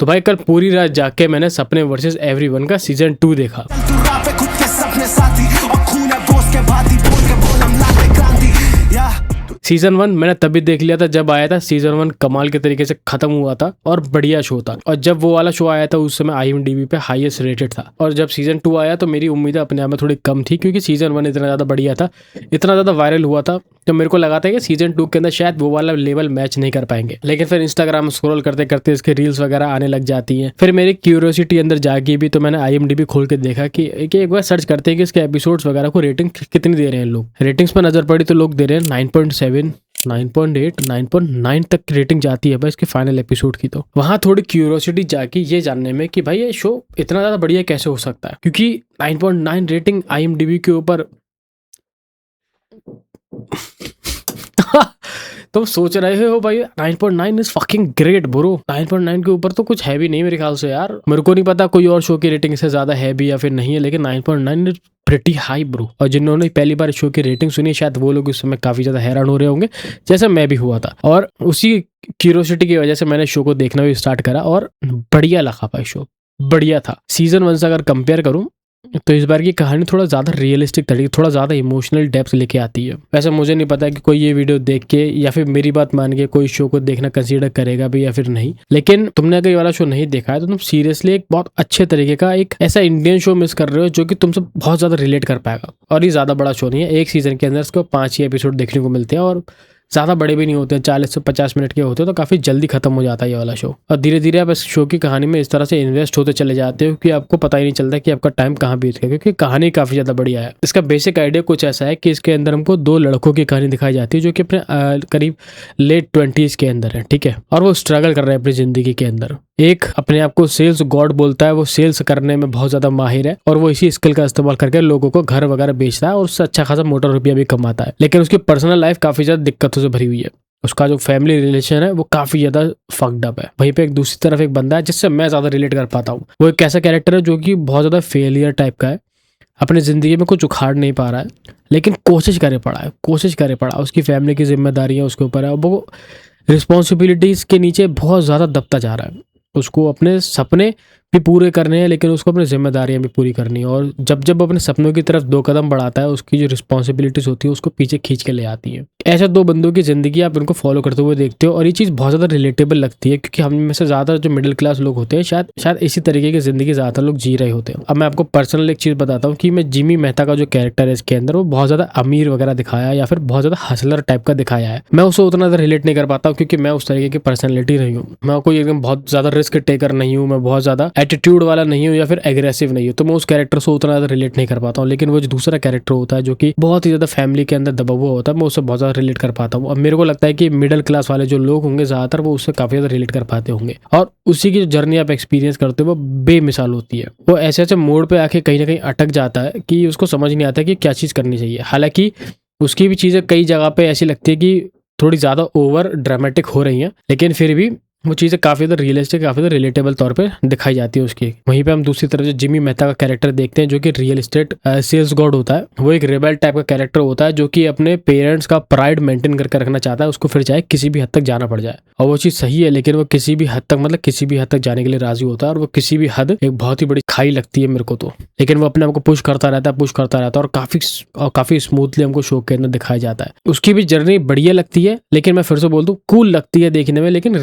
तो भाई कल पूरी रात जाग के मैंने सपने वर्सेस एवरीवन का सीजन 2 देखा। सीजन 1 मैंने तभी देख लिया था जब आया था। सीजन 1 कमाल के तरीके से खत्म हुआ था और बढ़िया शो था। और जब वो वाला शो आया था उस समय IMDb पे हाईएस्ट रेटेड था। और जब सीजन 2 आया तो मेरी उम्मीदें अपने आप में थोड़ी कम थी, क्योंकि सीजन 1 इतना ज़्यादा बढ़िया था, इतना ज़्यादा वायरल हुआ था, तो मेरे को लगा था कि सीजन 2 के अंदर शायद वो वाला लेवल मैच नहीं कर पाएंगे। लेकिन फिर इंस्टाग्राम स्क्रॉल करते करते इसके रील्स वगैरह आने लग जाती हैं। फिर मेरी क्यूरियोसिटी अंदर जागी भी, तो मैंने IMDb खोल के देखा कि एक बार सर्च करते हैं कि इसके एपिसोड्स वगैरह को रेटिंग कितनी दे रहे हैं लोग। रेटिंग्स पर नजर पड़ी तो लोग दे रहे हैं 9.7, 9.8, 9.9 तक की रेटिंग जाती है भाई इसके फाइनल एपिसोड की। तो वहाँ थोड़ी क्यूरियोसिटी जागी ये जानने में कि भाई ये शो इतना ज़्यादा बढ़िया कैसे हो सकता है, क्योंकि 9.9 रेटिंग IMDb के ऊपर तो सोच रहे हो भाई 9.9 इज फकिंग ग्रेट ब्रो। 9.9 के ऊपर तो कुछ है भी नहीं मेरे ख्याल से यार। मेरे को नहीं पता कोई और शो की रेटिंग से ज्यादा है भी या फिर नहीं है, लेकिन 9.9 इज प्रिटी हाई ब्रो। और जिन्होंने पहली बार शो की रेटिंग सुनी शायद वो लोग उस समय काफी ज्यादा हैरान हो रहे होंगे, जैसे मैं भी हुआ था। और उसी क्यूरियोसिटी की वजह से मैंने शो को देखना भी स्टार्ट करा और बढ़िया लगा भाई शो, बढ़िया था। सीजन 1 से अगर कंपेयर करूं तो इस बार की कहानी थोड़ा ज़्यादा रियलिस्टिक तरीके, थोड़ा ज़्यादा इमोशनल डेप्थ लेके आती है। वैसे मुझे नहीं पता कि कोई ये वीडियो देख के या फिर मेरी बात मान के कोई शो को देखना कंसीडर करेगा भी या फिर नहीं, लेकिन तुमने अगर ये वाला शो नहीं देखा है तो तुम सीरियसली एक बहुत अच्छे तरीके का एक ऐसा इंडियन शो मिस कर रहे हो जो कि तुमसे बहुत ज़्यादा रिलेट कर पाएगा। और ये ज़्यादा बड़ा शो नहीं है, एक सीजन के अंदर इसको 5 ही एपिसोड देखने को मिलते हैं और ज़्यादा बड़े भी नहीं होते हैं, 40 से 50 मिनट के होते हैं, तो काफ़ी जल्दी खत्म हो जाता है ये वाला शो। और धीरे धीरे आप इस शो की कहानी में इस तरह से इन्वेस्ट होते चले जाते हो कि आपको पता ही नहीं चलता कि आपका टाइम कहाँ बीत गया, क्योंकि कहानी काफ़ी ज़्यादा बढ़िया है। इसका बेसिक आइडिया कुछ ऐसा है कि इसके अंदर हमको 2 लड़कों की कहानी दिखाई जाती है जो कि अपने करीब लेट 20s के अंदर है, ठीक है, और वो स्ट्रगल कर रहे हैं अपनी ज़िंदगी के अंदर। एक अपने आप को सेल्स गॉड बोलता है, वो सेल्स करने में बहुत ज़्यादा माहिर है और वो इसी स्किल का इस्तेमाल करके लोगों को घर वगैरह बेचता है और उससे अच्छा खासा मोटा रुपया भी कमाता है। लेकिन उसकी पर्सनल लाइफ काफ़ी ज़्यादा दिक्कतों से भरी हुई है। उसका जो फैमिली रिलेशन है वो काफ़ी ज़्यादा फक्ड अप है। वहीं पे एक दूसरी तरफ एक बंदा है जिससे मैं ज़्यादा रिलेट कर पाता हूँ। वो एक ऐसा कैरेक्टर है जो कि बहुत ज़्यादा फेलियर टाइप का है, अपनी ज़िंदगी में कुछ उखाड़ नहीं पा रहा है, लेकिन कोशिश करे पड़ा। उसकी फैमिली की जिम्मेदारियाँ उसके ऊपर है और वो रिस्पॉन्सिबिलिटीज़ के नीचे बहुत ज़्यादा दबता जा रहा है। उसको अपने सपने भी पूरे करने हैं, लेकिन उसको अपनी जिम्मेदारियां भी पूरी करनी है। और जब जब अपने सपनों की तरफ 2 कदम बढ़ाता है, उसकी जो रिस्पॉन्सिबिलिटीज होती है उसको पीछे खींच के ले आती है। ऐसे 2 बंदों की जिंदगी आप उनको फॉलो करते हुए देखते हो और ये चीज़ बहुत ज़्यादा रिलेटेबल लगती है, क्योंकि हम में से ज़्यादा जो मिडिल क्लास लोग होते हैं शायद इसी तरीके की जिंदगी ज़्यादातर लोग जी रहे होते हैं। अब मैं आपको पर्सनल एक चीज़ बताता हूँ कि मैं जिमी मेहता का जो कैरेक्टर है इसके अंदर वो बहुत ज़्यादा अमीर वगैरह दिखाया या फिर बहुत ज़्यादा हसलर टाइप का दिखाया है। मैं उससे उतना ज़्यादा रिलेट नहीं कर पाता हूँ क्योंकि मैं उस तरीके की पर्सनैलिटी नहीं हूँ। मैं कोई एकदम बहुत ज़्यादा रिस्क टेकर नहीं हूँ, मैं बहुत ज़्यादा एटीट्यूड वाला नहीं हूँ या फिर एग्रेसिव नहीं हूँ, तो मैं उस कैरेक्टर से उतना ज़्यादा रिलेट नहीं कर पाता हूँ। लेकिन वो जो दूसरा कैरेक्टर होता है जो कि बहुत ही ज़्यादा फैमिली के अंदर दबा हुआ होता है, मैं उससे बहुत ज़्यादा रिलेट कर पाता हूँ। और मेरे को लगता है कि मिडिल क्लास वाले जो लोग होंगे ज़्यादातर वो उससे काफ़ी ज़्यादा रिलेट कर पाते होंगे और उसी की जो जर्नी आप एक्सपीरियंस करते हो वो बेमिसाल होती है। वो ऐसे ऐसे मोड़ पे आके कहीं ना कहीं अटक जाता है कि उसको समझ नहीं आता कि क्या चीज़ करनी चाहिए। हालांकि उसकी भी चीज़ें कई जगह पे ऐसी लगती है कि थोड़ी ज़्यादा ओवर ड्रामेटिक हो रही हैं, लेकिन फिर भी वो चीज़ें काफ़ी ज़्यादा रियलिस्टिक, काफ़ी ज़्यादा रिलेटेबल तौर पे दिखाई जाती है उसकी। वहीं पे हम दूसरी तरफ जो जिमी मेहता का कैरेक्टर देखते हैं जो कि रियल एस्टेट सेल्स गॉड होता है। वो एक रेबल टाइप का कैरेक्टर होता है जो कि अपने पेरेंट्स का प्राइड मेंटेन करके रखना चाहता है, उसको फिर चाहे किसी भी हद तक जाना पड़ जाए। और वो चीज़ सही है, लेकिन वो किसी भी हद तक जाने के लिए राजी होता है और वो किसी भी हद एक बहुत ही बड़ी खाई लगती है मेरे को तो। लेकिन वो अपने आप को पुश करता रहता है और काफ़ी स्मूथली हमको शो के अंदर दिखाया जाता है। उसकी भी जर्नी बढ़िया लगती है, लेकिन मैं फिर से बोल दूँ कूल लगती है देखने में, लेकिन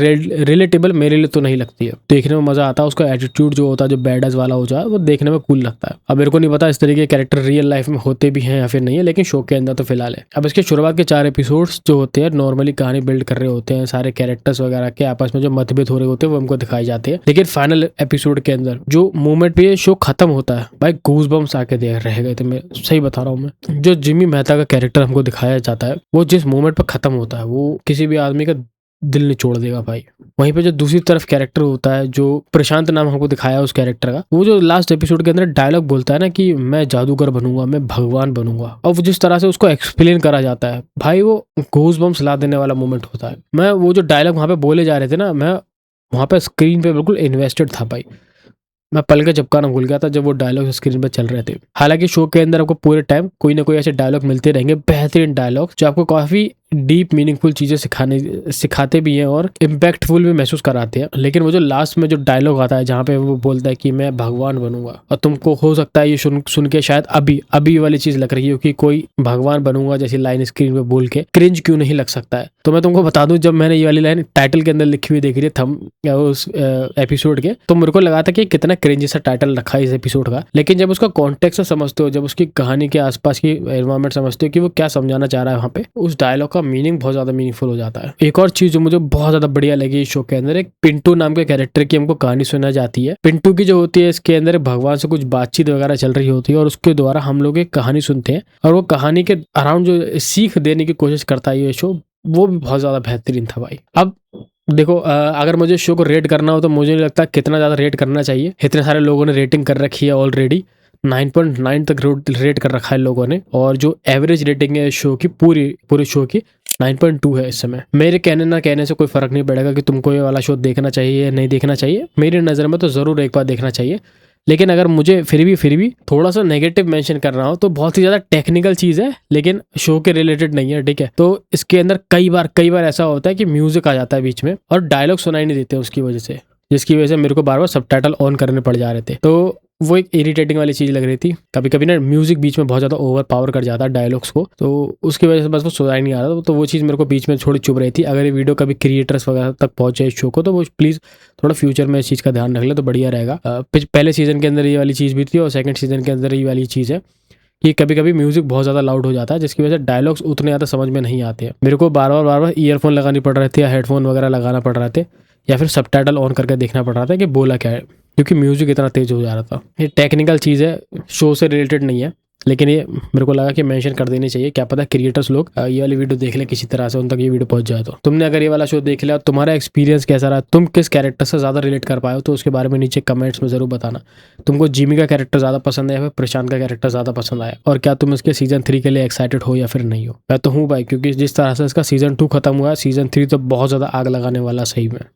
रिलेटेबल मेरे लिए तो नहीं लगती है। देखने में मजा आता है, उसका एटीट्यूड जो होता है जो बैड एज वाला हो जाए वो देखने में कूल लगता है। अब मेरे को नहीं पता इस तरीके के कैरेक्टर रियल लाइफ में होते भी हैं या फिर नहीं है, लेकिन शो के अंदर तो फिलहाल है। अब इसके शुरुआत के 4 एपिसोड्स जो होते हैं नॉर्मली कहानी बिल्ड कर रहे होते हैं, सारे कैरेक्टर्स वगैरह के आपस में जो मतभेद हो रहे होते हैं वो हमको दिखाई जाते हैं। लेकिन फाइनल एपिसोड के अंदर जो मोमेंट पे ये शो खत्म होता है भाई, गूज बम्स आके देख रह गए थे। मैं सही बता रहा हूँ, मैं जो जिमी मेहता का कैरेक्टर हमको दिखाया जाता है वो जिस मोमेंट पर खत्म होता है वो किसी भी आदमी का दिल निचोड़ देगा भाई। वहीं पे जो दूसरी तरफ कैरेक्टर होता है जो प्रशांत नाम हमको दिखाया उस कैरेक्टर का, वो जो लास्ट एपिसोड के अंदर डायलॉग बोलता है ना कि मैं जादूगर बनूंगा, मैं भगवान बनूंगा, और वो जिस तरह से उसको एक्सप्लेन करा जाता है भाई वो गूज बम्स ला देने वाला मोमेंट होता है। मैं वो जो डायलॉग वहाँ पे बोले जा रहे थे ना, मैं वहाँ पे स्क्रीन पे बिल्कुल इन्वेस्टेड था भाई। मैं पल के झपकाना भूल गया था जब वो डायलॉग स्क्रीन पे चल रहे थे। हालांकि शो के अंदर आपको पूरे टाइम कोई ना कोई ऐसे डायलॉग मिलते रहेंगे, बेहतरीन डायलॉग जो आपको काफी डीप मीनिंगफुल चीजें सिखाते भी हैं और इम्पैक्टफुल भी महसूस कराते हैं। लेकिन वो जो लास्ट में जो डायलॉग आता है जहाँ पे वो बोलता है कि मैं भगवान बनूंगा, और तुमको हो सकता है ये सुन के शायद अभी वाली चीज लग रही हो कि कोई भगवान बनूंगा जैसी लाइन स्क्रीन पे बोल के क्रिंज क्यों नहीं लग सकता है। तो मैं तुमको बता दूं, जब मैंने ये वाली लाइन टाइटल के अंदर लिखी हुई देखी थी थम उस एपिसोड के, तो मेरे को लगा था कि कितना क्रिंज सा टाइटल रखा है इस एपिसोड का। लेकिन जब उसका कॉन्टेक्स्ट समझते हो, जब उसकी कहानी के आसपास की एनवायरमेंट समझते हो कि वो क्या समझाना चाह रहा है वहाँ पे, उस डायलॉग का मीनिंग बहुत ज्यादा मीनिंगफुल हो जाता है। एक और चीज जो मुझे बहुत ज्यादा बढ़िया लगी इस शो के अंदर, एक पिंटू नाम के कैरेक्टर की हमको कहानी सुना जाती है। पिंटू की जो होती है इसके अंदर भगवान से कुछ बातचीत वगैरह चल रही होती है और उसके द्वारा हम लोग एक कहानी सुनते हैं, और वो कहानी के अराउंड जो सीख देने की कोशिश करता है ये शो, वो भी बहुत ज्यादा बेहतरीन था भाई। अब देखो, अगर मुझे शो को रेट करना हो तो मुझे नहीं लगता कितना ज़्यादा रेट करना चाहिए। इतने सारे लोगों ने रेटिंग कर रखी है ऑलरेडी, 9.9 तक रेट कर रखा है लोगों ने, और जो एवरेज रेटिंग है शो की पूरे शो की 9.2 है इस समय। मेरे कहने ना कहने से कोई फर्क नहीं पड़ेगा कि तुमको ये वाला शो देखना चाहिए या नहीं देखना चाहिए। मेरी नज़र में तो ज़रूर एक बार देखना चाहिए। लेकिन अगर मुझे फिर भी थोड़ा सा नेगेटिव मेंशन करना हो तो बहुत ही ज़्यादा टेक्निकल चीज़ है, लेकिन शो के रिलेटेड नहीं है, ठीक है। तो इसके अंदर कई बार ऐसा होता है कि म्यूजिक आ जाता है बीच में और डायलॉग सुनाई नहीं देते उसकी वजह से, जिसकी वजह से मेरे को बार बार सबटाइटल ऑन करने पड़ जा रहे थे। तो वो एक इरिटेटिंग वाली चीज़ लग रही थी। कभी कभी ना म्यूजिक बीच में बहुत ज़्यादा ओवर पावर कर जाता है डायलॉग्स को, तो उसकी वजह से बस वो सुनाई नहीं आ रहा था। तो वो चीज़ मेरे को बीच में थोड़ी चुभ रही थी। अगर ये वीडियो कभी क्रिएटर्स वगैरह तक पहुंचे इस शो को, तो वो प्लीज़ थोड़ा फ्यूचर में इस चीज़ का ध्यान रख ले तो बढ़िया रहेगा। पहले सीजन के अंदर ये वाली चीज़ भी थी और सेकंड सीजन के अंदर ये वाली चीज़ है कि कभी कभी म्यूजिक बहुत ज़्यादा लाउड हो जाता है, जिसकी वजह से डायलॉग्स उतने ज़्यादा समझ में नहीं आते हैं। मेरे को बार बार ईयरफोन लगानी पड़ रहे थे या हेडफोन वगैरह लगाना पड़ रहे थे, या फिर सबटाइटल ऑन करके देखना पड़ रहा था कि बोला क्या है, क्योंकि म्यूजिक इतना तेज हो जा रहा था। ये टेक्निकल चीज़ है, शो से रिलेटेड नहीं है, लेकिन ये मेरे को लगा कि मेंशन कर देनी चाहिए। क्या पता क्रिएटर्स लोग ये वाली वीडियो देख ले किसी तरह से, उन तक ये वीडियो पहुंच जाए। तो तुमने अगर ये वाला शो देख लिया, तुम्हारा एक्सपीरियंस कैसा रहा, तुम किस कैरेक्टर से ज़्यादा रिलेट कर पाए हो, तो उसके बारे में नीचे कमेंट्स में ज़रूर बताना। तुमको जिमी का कैरेक्टर ज़्यादा पसंद है या फिर प्रशांत का कैरेक्टर ज़्यादा पसंद आया, और क्या तुम इसके सीजन 3 के लिए एक्साइटेड हो या फिर नहीं हो। मैं तो हूँ भाई, क्योंकि जिस तरह से इसका सीजन 2 खत्म हुआ है, सीजन 3 तो बहुत ज़्यादा आग लगाने वाला सही में।